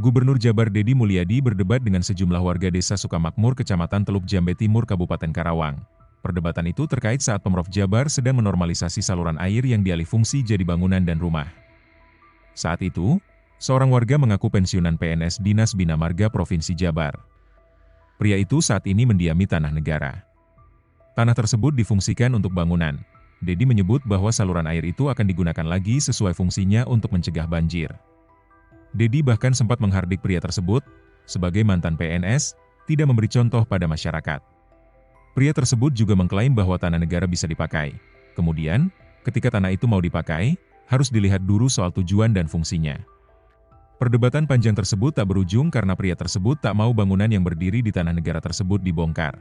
Gubernur Jabar Deddy Mulyadi berdebat dengan sejumlah warga desa Sukamakmur, Kecamatan Teluk Jambe Timur, Kabupaten Karawang. Perdebatan itu terkait saat Pemprov Jabar sedang menormalisasi saluran air yang dialih fungsi jadi bangunan dan rumah. Saat itu, seorang warga mengaku pensiunan PNS Dinas Bina Marga Provinsi Jabar. Pria itu saat ini mendiami tanah negara. Tanah tersebut difungsikan untuk bangunan. Deddy menyebut bahwa saluran air itu akan digunakan lagi sesuai fungsinya untuk mencegah banjir. Deddy bahkan sempat menghardik pria tersebut, sebagai mantan PNS, tidak memberi contoh pada masyarakat. Pria tersebut juga mengklaim bahwa tanah negara bisa dipakai. Kemudian, ketika tanah itu mau dipakai, harus dilihat dulu soal tujuan dan fungsinya. Perdebatan panjang tersebut tak berujung karena pria tersebut tak mau bangunan yang berdiri di tanah negara tersebut dibongkar.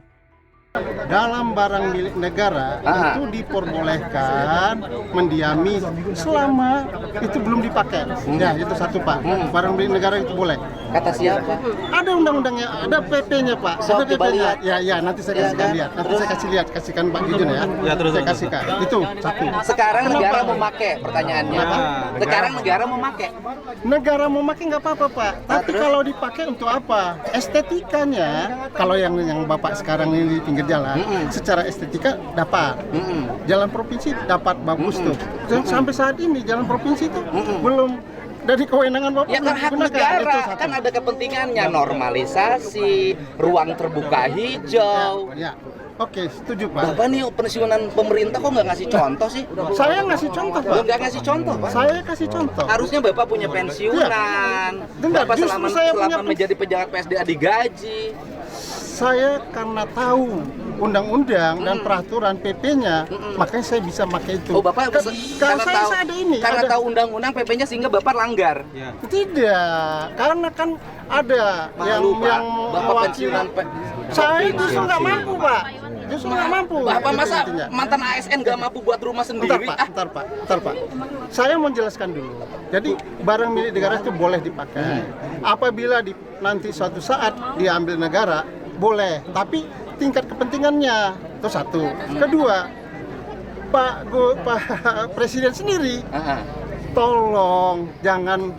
Dalam barang milik negara itu diperbolehkan mendiami selama itu belum dipakai. Ya, itu satu Pak. Barang milik negara itu boleh. Kata siapa? Ada undang-undangnya, ada PP-nya Pak. So, ada coba PP-nya. lihat. Ya, nanti saya kasihkan lihat. Nanti saya kasih lihat, kasihkan Pak Jujun ya. Saya kasihkan. Itu satu. Sekarang Kenapa? negara memakai, pertanyaannya. Sekarang negara memakai. Negara memakai nggak apa-apa Pak. Tapi kalau dipakai untuk apa? Estetikanya, kalau yang Bapak sekarang ini di pinggir jalan, secara estetika dapat. Jalan provinsi dapat bagus tuh. Dan sampai saat ini jalan provinsi itu belum dari kewenangan Bapak. Ya kan hak negara, kan ada kepentingannya, normalisasi, ruang terbuka hijau. Ya. Oke, setuju Pak. Bapak nih pensiunan pemerintah kok nggak ngasih contoh sih? Saya ngasih contoh Pak. Nggak ngasih contoh Pak? Saya kasih contoh. Harusnya Bapak punya pensiunan. Dengar, Bapak justru saya punya selama menjadi pejabat PSDA digaji. Saya karena tahu undang-undang dan peraturan PP-nya, makanya saya bisa pakai itu. Oh Bapak Karena saya ada ini. Karena ada. tahu undang-undang PP-nya sehingga Bapak langgar. Ya. Tidak, karena kan ada Malu, Pak. yang Bapak pensiunan Saya justru nggak mampu Pak. Justru nggak mampu. Bapak Itu masa intinya. mantan ASN nggak mampu buat rumah sendiri? Bentar Pak. Saya mau jelaskan dulu. Jadi barang milik negara itu boleh dipakai. Apabila nanti suatu saat diambil negara, boleh. Tapi tingkat kepentingannya itu satu. Kedua, Pak Presiden sendiri, tolong jangan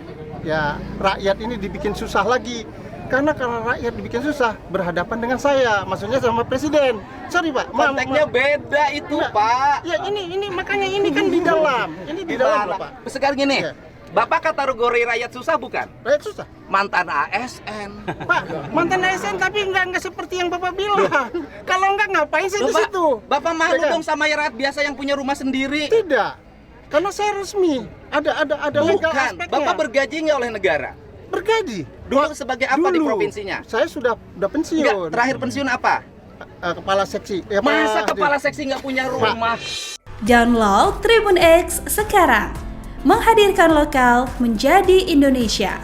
ya rakyat ini dibikin susah lagi. Karena rakyat dibikin susah berhadapan dengan saya, maksudnya sama Presiden. Sorry Pak, konteksnya beda itu Pak. Ya ini makanya ini kan di dalam. Ini di dalam Pak. Sekarang gini, Ya. Bapak kategori rakyat susah bukan? Rakyat susah. Mantan ASN. Pak, mantan ASN tapi nggak seperti yang Bapak bilang. Kalau nggak ngapain saya di situ? Bapak malu Ya kan? dong sama rakyat biasa yang punya rumah sendiri. Tidak. Karena saya resmi. Ada legal Bukan. aspeknya. Bapak bergaji nggak oleh negara? bergaji. Dulu sebagai apa di Dulu. provinsinya? Saya sudah pensiun. Enggak, terakhir pensiun apa? Kepala seksi. Ya, Masa Pak, kepala seksi nggak punya rumah? Download Tribun X sekarang. Menghadirkan lokal menjadi Indonesia.